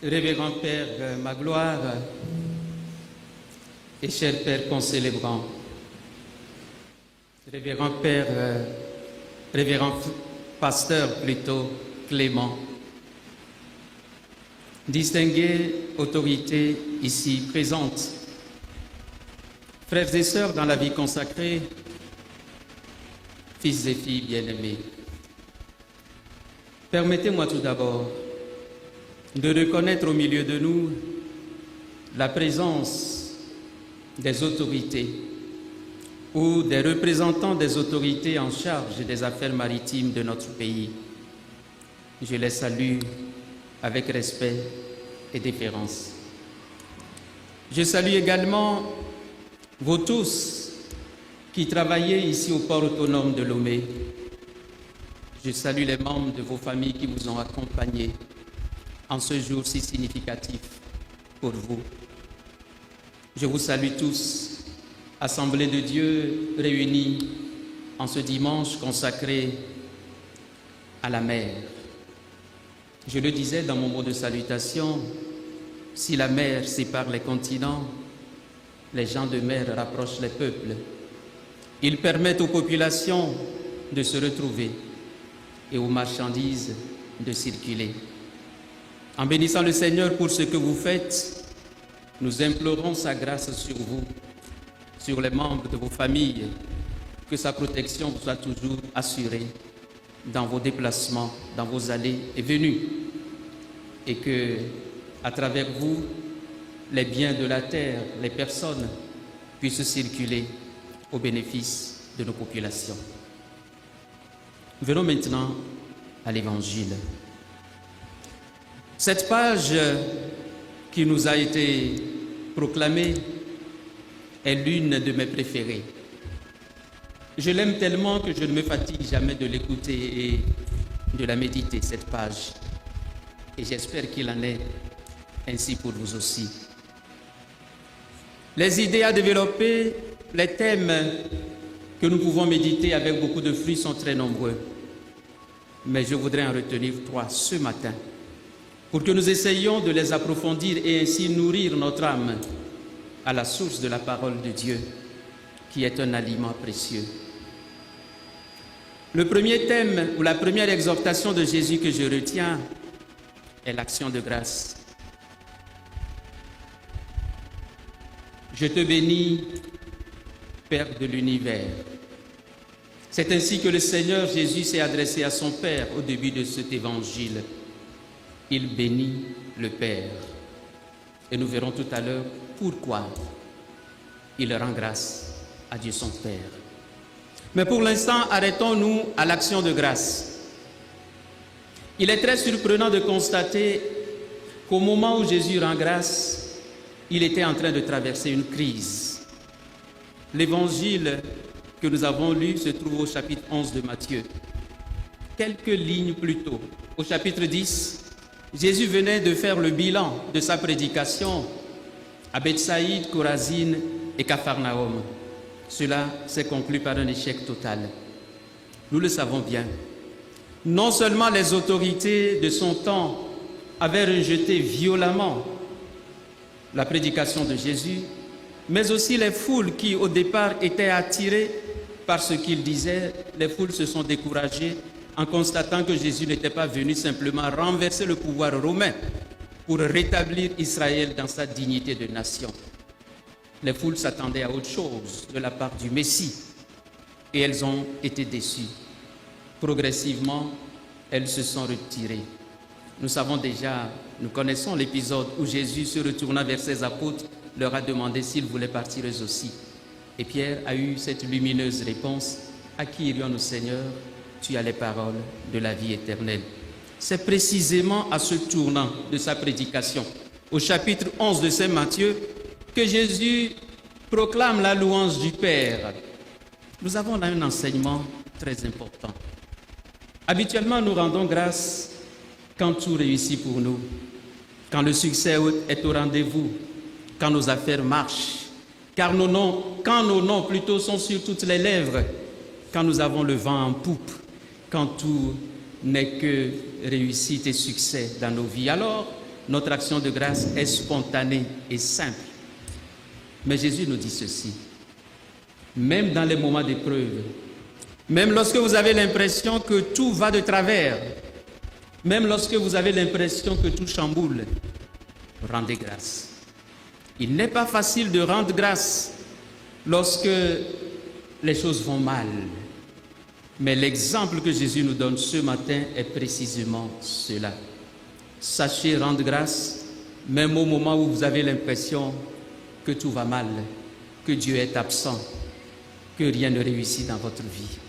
Révérend Père Magloire et cher Père concélébrant, Révérend Père, Révérend Pasteur plutôt Clément, distinguées autorités ici présentes, frères et sœurs dans la vie consacrée, fils et filles bien-aimés, permettez-moi tout d'abord de reconnaître au milieu de nous la présence des autorités ou des représentants des autorités en charge des affaires maritimes de notre pays. Je les salue avec respect et déférence. Je salue également vous tous qui travaillez ici au port autonome de Lomé. Je salue les membres de vos familles qui vous ont accompagnés en ce jour si significatif pour vous. Je vous salue tous, Assemblée de Dieu réunis en ce dimanche consacré à la mer. Je le disais dans mon mot de salutation, si la mer sépare les continents, les gens de mer rapprochent les peuples. Ils permettent aux populations de se retrouver et aux marchandises de circuler. En bénissant le Seigneur pour ce que vous faites, nous implorons sa grâce sur vous, sur les membres de vos familles, que sa protection vous soit toujours assurée dans vos déplacements, dans vos allées et venues, et que, à travers vous, les biens de la terre, les personnes puissent circuler au bénéfice de nos populations. Venons maintenant à l'Évangile. Cette page qui nous a été proclamée est l'une de mes préférées. Je l'aime tellement que je ne me fatigue jamais de l'écouter et de la méditer, cette page. Et j'espère qu'il en est ainsi pour vous aussi. Les idées à développer, les thèmes que nous pouvons méditer avec beaucoup de fruits sont très nombreux. Mais je voudrais en retenir 3 ce matin, pour que nous essayions de les approfondir et ainsi nourrir notre âme à la source de la parole de Dieu, qui est un aliment précieux. Le premier thème ou la première exhortation de Jésus que je retiens est l'action de grâce. Je te bénis, Père de l'univers. C'est ainsi que le Seigneur Jésus s'est adressé à son Père au début de cet évangile. Il bénit le Père. Et nous verrons tout à l'heure pourquoi il rend grâce à Dieu son Père. Mais pour l'instant, arrêtons-nous à l'action de grâce. Il est très surprenant de constater qu'au moment où Jésus rend grâce, il était en train de traverser une crise. L'évangile que nous avons lu se trouve au chapitre 11 de Matthieu. Quelques lignes plus tôt, au chapitre 10, Jésus venait de faire le bilan de sa prédication à Bethsaïde, Chorazine et Capharnaüm. Cela s'est conclu par un échec total. Nous le savons bien. Non seulement les autorités de son temps avaient rejeté violemment la prédication de Jésus, mais aussi les foules qui, au départ, étaient attirées par ce qu'il disait. Les foules se sont découragées en constatant que Jésus n'était pas venu simplement renverser le pouvoir romain pour rétablir Israël dans sa dignité de nation. Les foules s'attendaient à autre chose de la part du Messie et elles ont été déçues. Progressivement, elles se sont retirées. Nous savons déjà, nous connaissons l'épisode où Jésus, se retournant vers ses apôtres, leur a demandé s'ils voulaient partir eux aussi. Et Pierre a eu cette lumineuse réponse: à qui irions-nous, Seigneur? Tu as les paroles de la vie éternelle. C'est précisément à ce tournant de sa prédication, au chapitre 11 de Saint Matthieu, que Jésus proclame la louange du Père. Nous avons là un enseignement très important. Habituellement, nous rendons grâce quand tout réussit pour nous, quand le succès est au rendez-vous, quand nos affaires marchent, quand nos noms plutôt sont sur toutes les lèvres, quand nous avons le vent en poupe, quand tout n'est que réussite et succès dans nos vies. Alors, notre action de grâce est spontanée et simple. Mais Jésus nous dit ceci, même dans les moments d'épreuve, même lorsque vous avez l'impression que tout va de travers, même lorsque vous avez l'impression que tout chamboule, rendez grâce. Il n'est pas facile de rendre grâce lorsque les choses vont mal. Mais l'exemple que Jésus nous donne ce matin est précisément cela. Sachez rendre grâce, même au moment où vous avez l'impression que tout va mal, que Dieu est absent, que rien ne réussit dans votre vie.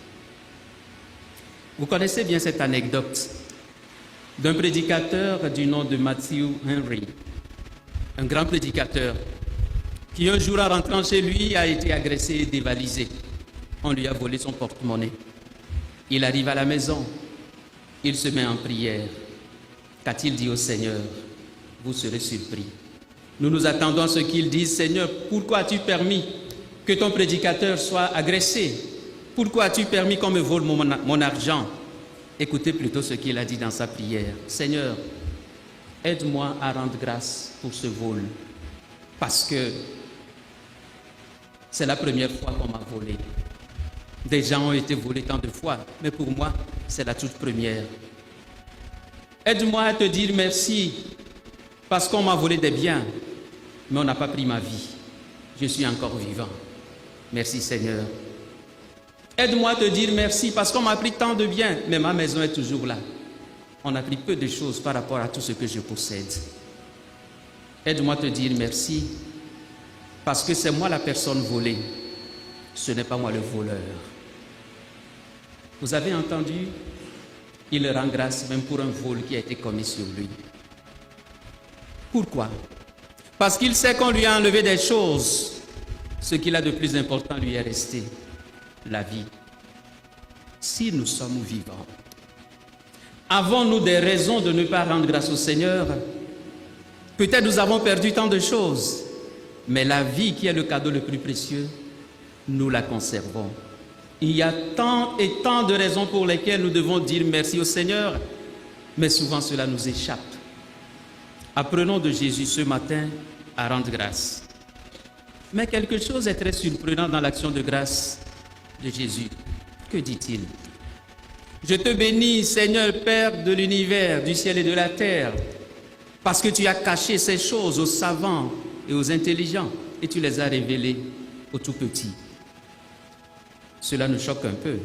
Vous connaissez bien cette anecdote d'un prédicateur du nom de Matthew Henry, un grand prédicateur qui un jour en rentrant chez lui a été agressé et dévalisé. On lui a volé son porte-monnaie. Il arrive à la maison, il se met en prière. Qu'a-t-il dit au Seigneur? Vous serez surpris. Nous nous attendons à ce qu'il dise, Seigneur, pourquoi as-tu permis que ton prédicateur soit agressé? Pourquoi as-tu permis qu'on me vole mon argent? Écoutez plutôt ce qu'il a dit dans sa prière. Seigneur, aide-moi à rendre grâce pour ce vol, parce que c'est la première fois qu'on m'a volé. Des gens ont été volés tant de fois, mais pour moi, c'est la toute première. Aide-moi à te dire merci, parce qu'on m'a volé des biens, mais on n'a pas pris ma vie. Je suis encore vivant. Merci Seigneur. Aide-moi à te dire merci, parce qu'on m'a pris tant de biens, mais ma maison est toujours là. On a pris peu de choses par rapport à tout ce que je possède. Aide-moi à te dire merci, parce que c'est moi la personne volée, ce n'est pas moi le voleur. Vous avez entendu? Il rend grâce même pour un vol qui a été commis sur lui. Pourquoi? Parce qu'il sait qu'on lui a enlevé des choses. Ce qu'il a de plus important lui est resté, la vie. Si nous sommes vivants, avons-nous des raisons de ne pas rendre grâce au Seigneur? Peut-être nous avons perdu tant de choses, mais la vie qui est le cadeau le plus précieux, nous la conservons. Il y a tant et tant de raisons pour lesquelles nous devons dire merci au Seigneur, mais souvent cela nous échappe. Apprenons de Jésus ce matin à rendre grâce. Mais quelque chose est très surprenant dans l'action de grâce de Jésus. Que dit-il? Je te bénis, Seigneur, Père de l'univers, du ciel et de la terre, parce que tu as caché ces choses aux savants et aux intelligents, et tu les as révélées aux tout petits. Cela nous choque un peu.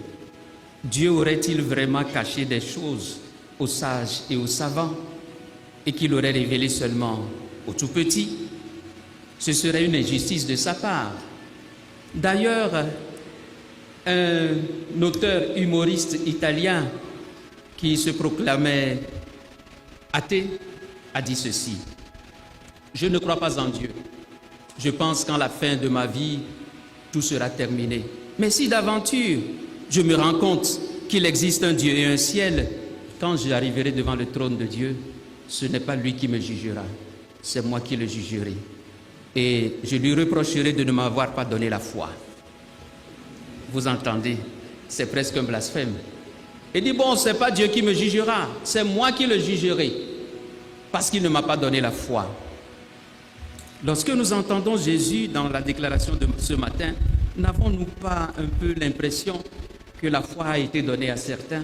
Dieu aurait-il vraiment caché des choses aux sages et aux savants, et qu'il aurait révélé seulement aux tout petits? Ce serait une injustice de sa part. D'ailleurs, un auteur humoriste italien qui se proclamait athée a dit ceci: je ne crois pas en Dieu. Je pense qu'en la fin de ma vie, tout sera terminé. Mais si d'aventure, je me rends compte qu'il existe un Dieu et un ciel, quand j'arriverai devant le trône de Dieu, ce n'est pas lui qui me jugera, c'est moi qui le jugerai. Et je lui reprocherai de ne m'avoir pas donné la foi. Vous entendez? C'est presque un blasphème. Il dit, bon, ce n'est pas Dieu qui me jugera, c'est moi qui le jugerai, parce qu'il ne m'a pas donné la foi. Lorsque nous entendons Jésus dans la déclaration de ce matin, n'avons-nous pas un peu l'impression que la foi a été donnée à certains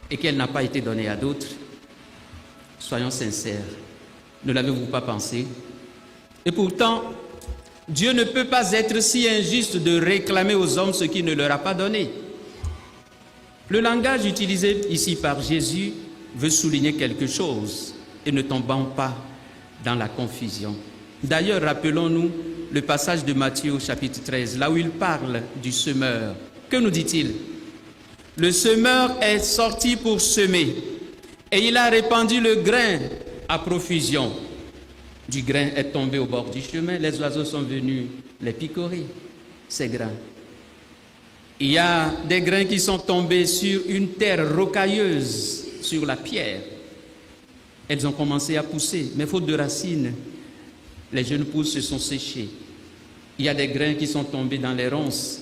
et qu'elle n'a pas été donnée à d'autres? Soyons sincères, ne l'avez-vous pas pensé? Et pourtant, Dieu ne peut pas être si injuste de réclamer aux hommes ce qu'il ne leur a pas donné. Le langage utilisé ici par Jésus veut souligner quelque chose et ne tombons pas dans la confusion. D'ailleurs, rappelons-nous le passage de Matthieu au chapitre 13, là où il parle du semeur. Que nous dit-il? Le semeur est sorti pour semer et il a répandu le grain à profusion. Du grain est tombé au bord du chemin, les oiseaux sont venus les picorer, ces grains. Il y a des grains qui sont tombés sur une terre rocailleuse, sur la pierre. Elles ont commencé à pousser, mais faute de racines, les jeunes pousses se sont séchées. Il y a des grains qui sont tombés dans les ronces.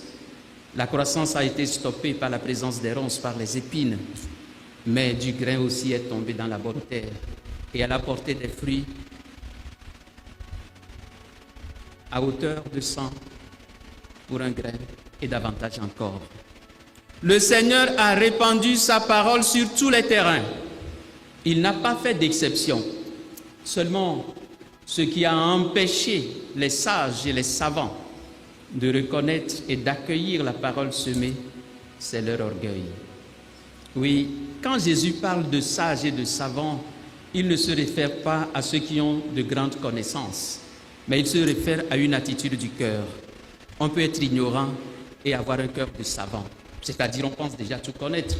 La croissance a été stoppée par la présence des ronces, par les épines. Mais du grain aussi est tombé dans la bonne terre. et elle a porté des fruits à hauteur de 100 pour un grain et davantage encore. Le Seigneur a répandu sa parole sur tous les terrains. Il n'a pas fait d'exception. Seulement, ce qui a empêché les sages et les savants de reconnaître et d'accueillir la parole semée, c'est leur orgueil. Oui, quand Jésus parle de sages et de savants, il ne se réfère pas à ceux qui ont de grandes connaissances, mais il se réfère à une attitude du cœur. On peut être ignorant et avoir un cœur de savant, c'est-à-dire on pense déjà tout connaître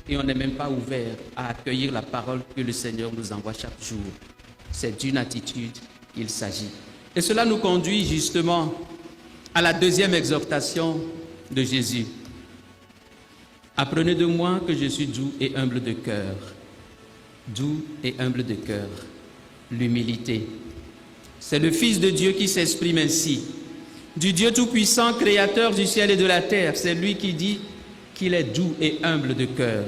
et on n'est même pas ouvert à accueillir la parole que le Seigneur nous envoie chaque jour. C'est d'une attitude qu'il s'agit. Et cela nous conduit justement à la deuxième exhortation de Jésus. Apprenez de moi que je suis doux et humble de cœur. Doux et humble de cœur. L'humilité. C'est le Fils de Dieu qui s'exprime ainsi. Du Dieu Tout-Puissant, Créateur du ciel et de la terre, c'est lui qui dit qu'il est doux et humble de cœur.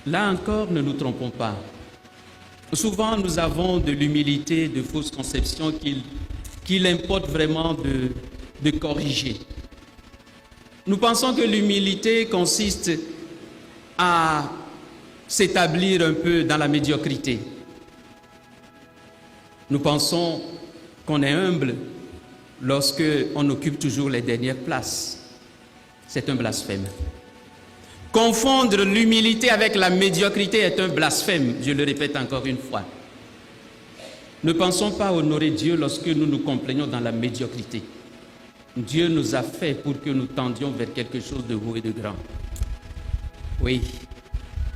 Là encore, ne nous trompons pas. Souvent, nous avons de l'humilité, de fausses conceptions qu'il importe vraiment de corriger. Nous pensons que l'humilité consiste à s'établir un peu dans la médiocrité. Nous pensons qu'on est humble lorsque on occupe toujours les dernières places. C'est un blasphème. Confondre l'humilité avec la médiocrité est un blasphème, je le répète encore une fois. Ne pensons pas honorer Dieu lorsque nous nous complaignons dans la médiocrité. Dieu nous a fait pour que nous tendions vers quelque chose de beau et de grand. Oui,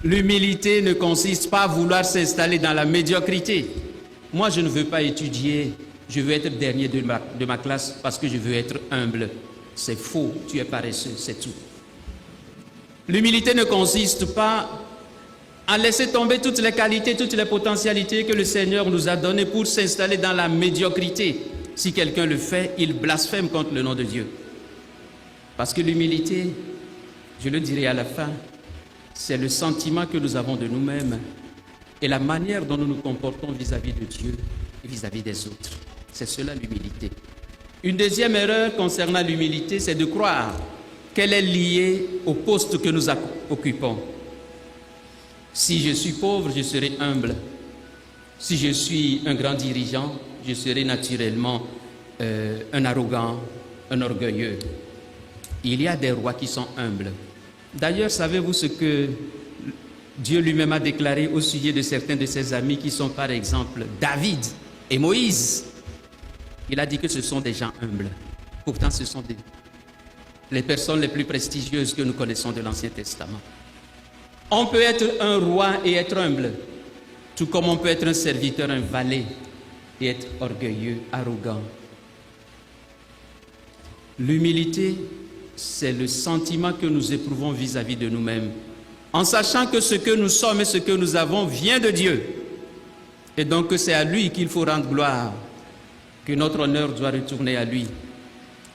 l'humilité ne consiste pas à vouloir s'installer dans la médiocrité. Moi, je ne veux pas étudier, je veux être dernier de ma classe parce que je veux être humble. C'est faux, tu es paresseux, c'est tout. L'humilité ne consiste pas à laisser tomber toutes les qualités, toutes les potentialités que le Seigneur nous a données pour s'installer dans la médiocrité. Si quelqu'un le fait, il blasphème contre le nom de Dieu. Parce que l'humilité, je le dirai à la fin, c'est le sentiment que nous avons de nous-mêmes et la manière dont nous nous comportons vis-à-vis de Dieu et vis-à-vis des autres. C'est cela l'humilité. Une deuxième erreur concernant l'humilité, c'est de croire qu'elle est liée au poste que nous occupons. Si je suis pauvre, je serai humble. Si je suis un grand dirigeant, je serai naturellement un arrogant, un orgueilleux. Il y a des rois qui sont humbles. D'ailleurs, savez-vous ce que Dieu lui-même a déclaré au sujet de certains de ses amis qui sont par exemple David et Moïse? Il a dit que ce sont des gens humbles. Pourtant, ce sont les personnes les plus prestigieuses que nous connaissons de l'Ancien Testament. On peut être un roi et être humble, tout comme on peut être un serviteur, un valet, et être orgueilleux, arrogant. L'humilité, c'est le sentiment que nous éprouvons vis-à-vis de nous-mêmes, en sachant que ce que nous sommes et ce que nous avons vient de Dieu. Et donc que c'est à lui qu'il faut rendre gloire, que notre honneur doit retourner à lui.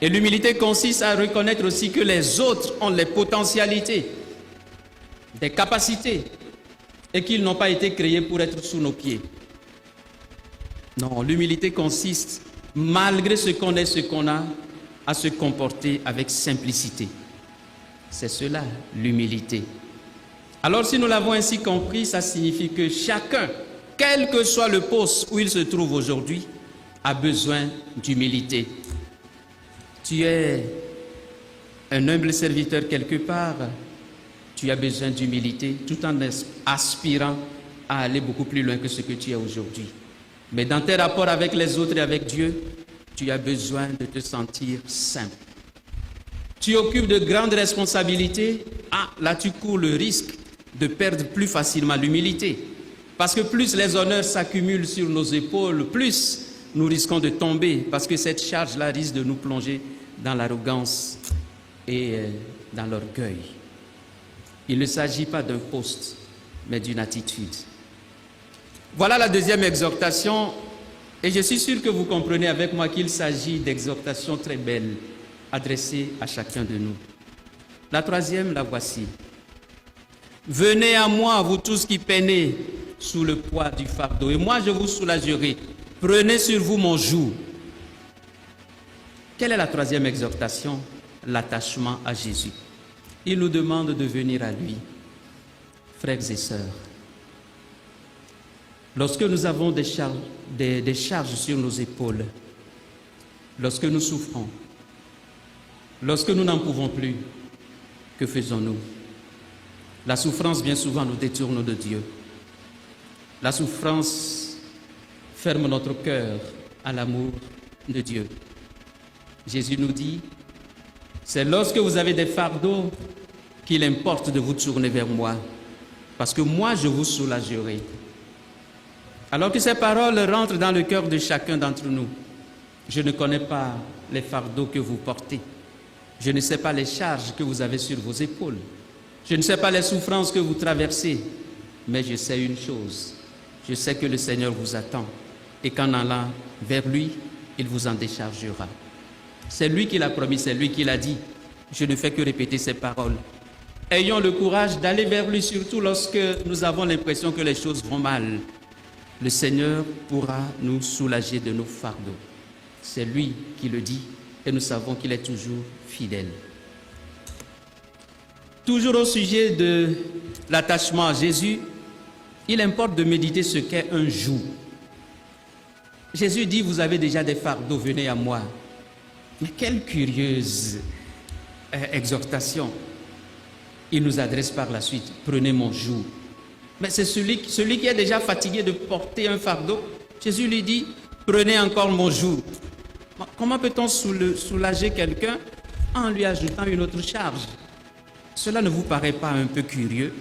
Et l'humilité consiste à reconnaître aussi que les autres ont les potentialités, des capacités, et qu'ils n'ont pas été créés pour être sous nos pieds. Non, l'humilité consiste, malgré ce qu'on est, ce qu'on a, à se comporter avec simplicité. C'est cela, l'humilité. Alors si nous l'avons ainsi compris, ça signifie que chacun, quel que soit le poste où il se trouve aujourd'hui, a besoin d'humilité. Tu es un humble serviteur quelque part, tu as besoin d'humilité tout en aspirant à aller beaucoup plus loin que ce que tu es aujourd'hui. Mais dans tes rapports avec les autres et avec Dieu, tu as besoin de te sentir simple. Tu occupes de grandes responsabilités, là tu cours le risque de perdre plus facilement l'humilité. Parce que plus les honneurs s'accumulent sur nos épaules, plus nous risquons de tomber, parce que cette charge-là risque de nous plonger dans l'arrogance et dans l'orgueil. Il ne s'agit pas d'un poste, mais d'une attitude. Voilà la deuxième exhortation, et je suis sûr que vous comprenez avec moi qu'il s'agit d'exhortations très belles, adressées à chacun de nous. La troisième, la voici. Venez à moi, vous tous qui peinez sous le poids du fardeau, et moi je vous soulagerai. Prenez sur vous mon joug. Quelle est la troisième exhortation? L'attachement à Jésus. Il nous demande de venir à lui. Frères et sœurs, lorsque nous avons des charges sur nos épaules, lorsque nous souffrons, lorsque nous n'en pouvons plus, que faisons-nous? La souffrance, bien souvent, nous détourne de Dieu. La souffrance ferme notre cœur à l'amour de Dieu. Jésus nous dit, c'est lorsque vous avez des fardeaux qu'il importe de vous tourner vers moi, parce que moi, je vous soulagerai. Alors que ces paroles rentrent dans le cœur de chacun d'entre nous, je ne connais pas les fardeaux que vous portez. Je ne sais pas les charges que vous avez sur vos épaules. Je ne sais pas les souffrances que vous traversez. Mais je sais une chose. Je sais que le Seigneur vous attend. Et qu'en allant vers lui, il vous en déchargera. C'est lui qui l'a promis, c'est lui qui l'a dit. Je ne fais que répéter ces paroles. Ayons le courage d'aller vers lui, surtout lorsque nous avons l'impression que les choses vont mal. Le Seigneur pourra nous soulager de nos fardeaux. C'est lui qui le dit et nous savons qu'il est toujours fidèle. Toujours au sujet de l'attachement à Jésus, il importe de méditer ce qu'est un joug. Jésus dit, vous avez déjà des fardeaux, venez à moi. Mais quelle curieuse exhortation. Il nous adresse par la suite, prenez mon joug. Mais c'est celui qui est déjà fatigué de porter un fardeau. Jésus lui dit, prenez encore mon joug. Comment peut-on soulager quelqu'un en lui ajoutant une autre charge? Cela ne vous paraît pas un peu curieux?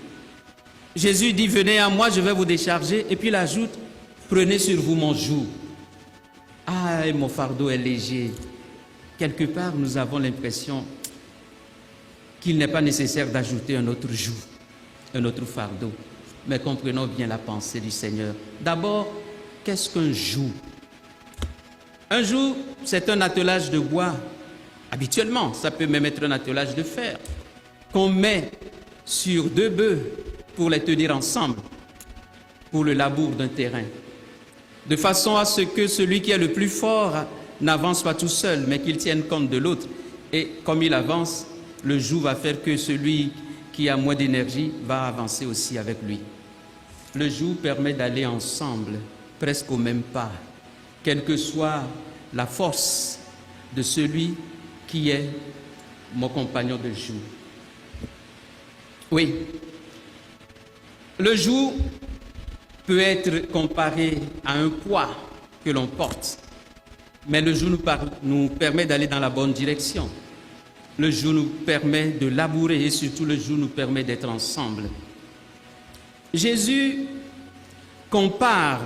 Jésus dit, venez à moi, je vais vous décharger. Et puis il ajoute, prenez sur vous mon joug. Ah, et mon fardeau est léger. Quelque part, nous avons l'impression qu'il n'est pas nécessaire d'ajouter un autre joug, un autre fardeau. Mais comprenons bien la pensée du Seigneur. D'abord, qu'est-ce qu'un joug? Un joug, c'est un attelage de bois. Habituellement, ça peut même être un attelage de fer qu'on met sur deux bœufs pour les tenir ensemble, pour le labour d'un terrain, de façon à ce que celui qui est le plus fort n'avance pas tout seul, mais qu'il tienne compte de l'autre. Et comme il avance, le joug va faire que celui qui a moins d'énergie va avancer aussi avec lui. Le joug permet d'aller ensemble, presque au même pas, quelle que soit la force de celui qui est mon compagnon de joug. Oui, le joug peut être comparé à un poids que l'on porte, mais le joug nous permet d'aller dans la bonne direction. Le joug nous permet de labourer et surtout le joug nous permet d'être ensemble. Jésus compare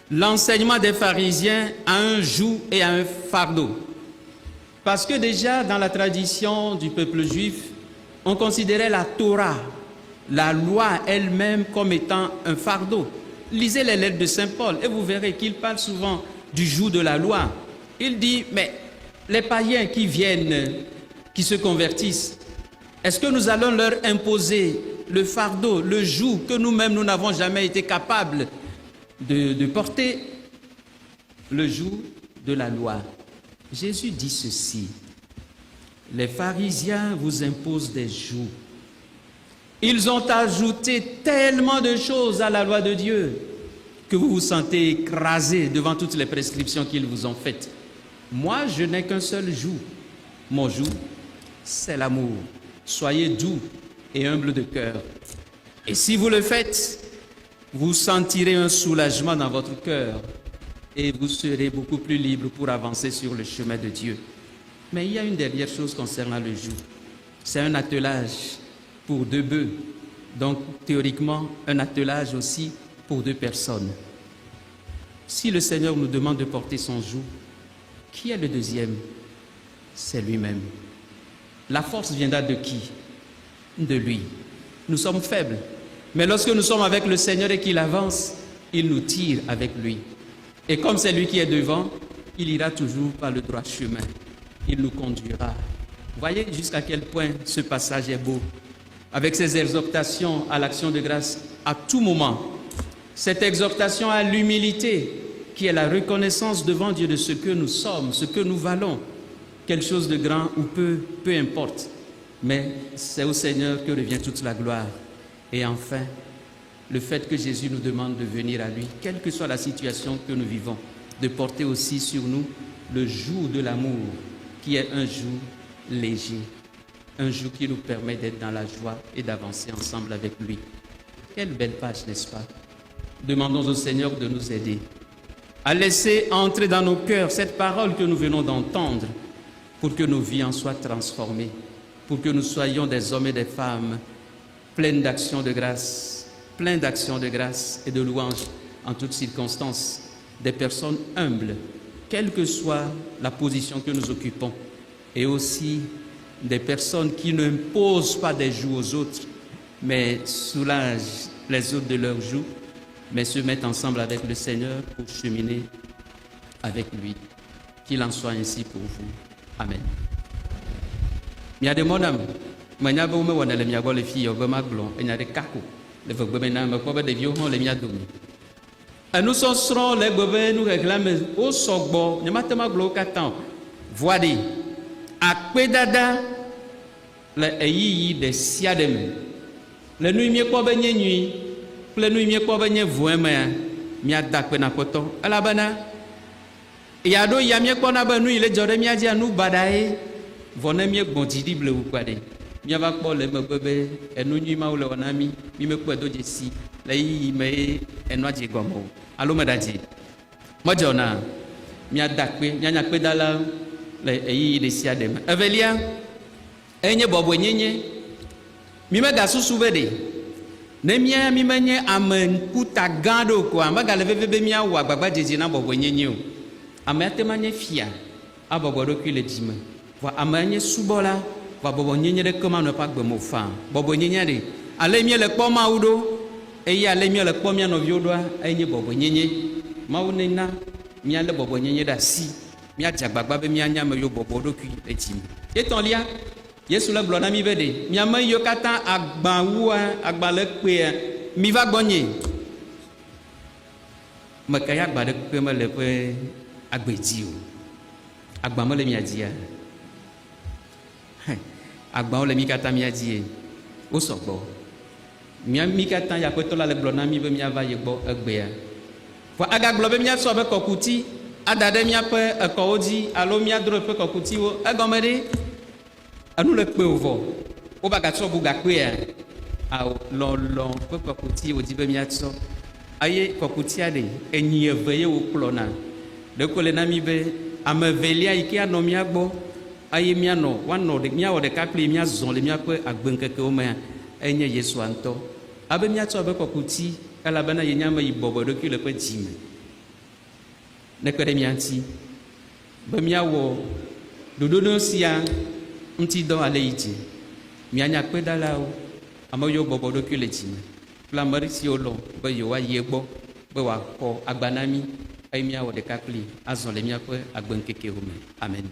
l'enseignement des pharisiens à un joug et à un fardeau. Parce que déjà dans la tradition du peuple juif, on considérait la Torah, la loi elle-même, comme étant un fardeau. Lisez les lettres de Saint Paul et vous verrez qu'il parle souvent du joug de la loi. Il dit, mais les païens qui viennent, qui se convertissent, est-ce que nous allons leur imposer le fardeau, le joug que nous-mêmes nous n'avons jamais été capables de porter? Le joug de la loi. Jésus dit ceci, les pharisiens vous imposent des jougs. Ils ont ajouté tellement de choses à la loi de Dieu que vous vous sentez écrasé devant toutes les prescriptions qu'ils vous ont faites. Moi, je n'ai qu'un seul joug. Mon joug, c'est l'amour. Soyez doux et humbles de cœur. Et si vous le faites, vous sentirez un soulagement dans votre cœur et vous serez beaucoup plus libre pour avancer sur le chemin de Dieu. Mais il y a une dernière chose concernant le joug. C'est un attelage pour deux bœufs. Donc, théoriquement, un attelage aussi pour deux personnes. Si le Seigneur nous demande de porter son joug, qui est le deuxième? C'est lui-même. La force viendra de qui? De lui. Nous sommes faibles. Mais lorsque nous sommes avec le Seigneur et qu'il avance, il nous tire avec lui. Et comme c'est lui qui est devant, il ira toujours par le droit chemin. Il nous conduira. Voyez jusqu'à quel point ce passage est beau. Avec ses exhortations à l'action de grâce à tout moment. Cette exhortation à l'humilité, qui est la reconnaissance devant Dieu de ce que nous sommes, ce que nous valons, quelque chose de grand ou peu importe. Mais c'est au Seigneur que revient toute la gloire. Et enfin, le fait que Jésus nous demande de venir à lui, quelle que soit la situation que nous vivons, de porter aussi sur nous le joug de l'amour, qui est un joug léger, un joug qui nous permet d'être dans la joie et d'avancer ensemble avec lui. Quelle belle page, n'est-ce pas? Demandons au Seigneur de nous aider à laisser entrer dans nos cœurs cette parole que nous venons d'entendre pour que nos vies en soient transformées, pour que nous soyons des hommes et des femmes pleins d'actions de grâce, pleins d'actions de grâce et de louanges en toutes circonstances, des personnes humbles, quelle que soit la position que nous occupons, et aussi des personnes qui n'imposent pas des joues aux autres, mais soulagent les autres de leurs joues, mais se mettent ensemble avec le Seigneur pour cheminer avec lui. Qu'il en soit ainsi pour vous. Amen. Miademodam, manyabo me wana le miago le fille obe maglo, enyade kako, le vogbe na me kobe de vieux le miadomi. Nous sommes les bébés, nous réclamons au sogbo, ne matema glo katan, voidi, à pedada, le eyi de siadem, le nuit mieux quoi benye nuit, le nuit mieux quoi benye voema, miada pena poto, à la bana, yado yamie quoi na banu, il est jodé miadi à nous badae, vone mieux bon didible ou quoi de, miava quoi le bébé, et nous nuit ma ou le wanami, mi me quoi d'où si, la yi me, et noa jigomo. Allô madadi moi jona mia dakpe mia nyakpe dala le eyi de siadem evelia enye bobo nyenye mi mega susu vede ne mia mi menye amenkuta gando ko amaga le veve mia wa gbagba jeje na bobo nyenye o amate manye fia abobo roku le dime wa amanye subola wa bobo nyenye de comment ne pas gbemo fa bobo nyenye de ale mi le kpoma udo eya le mia le kpɔ mia nɔviwo ɖoa enye bɔbɔ nyenye mawu nena mia le bɔbɔ nyenye ɖe asi mia dze agbagba be mia nya me yo bɔbɔ ɖokui le dzi me etɔ̃lia Yesu le gblɔ na mi be ɖe mia me yiwo katã agba wua agba le kpea mi va gbɔnye meka ya agba ɖe kpe me le ƒe agbe dzi o agba me le mia dzia agbawo le mi katã mia dzi wo sɔgbɔ mi katã ya kpetɔ la le gblɔ na mi be miava yi gbɔ egbea vɔ agagblɔ be miasɔ be kɔkuti ada ɖe miaƒe ekɔwo dzi alo miadro ƒe kɔkutiwo egɔme ɖe enu le kpe vɔ wo ba gatrɔ bu gakpea awo lɔlɔ ƒe kɔkuti wòdi be miatsɔ eye kɔkutia ɖe enyi eve ye wo kplɔna ɖeko le na mi be ame evelia yi ke anɔ mia gbɔ eye miawɔ ɖeka kpli miazɔ le miaƒe agbeŋkekewo mea enye Yesua ŋutɔ abe miatsɔ be kɔkuti elabena ye nyame yi bɔbɔ ɖokui le ƒe dzime ne kpe ɖe mia ŋuti be miawɔ ɖoɖoɖo sia ŋuti dɔ ale yi dzi mianya kpedalawo ame yiwo bɔbɔ ɖokui le dzime kple ame ɖe siwo lɔ be yewoayi gbɔ be wòakɔ agba na mi eye miawɔ ɖeka kpli azɔ le miaƒe agbeŋkekewo me amen.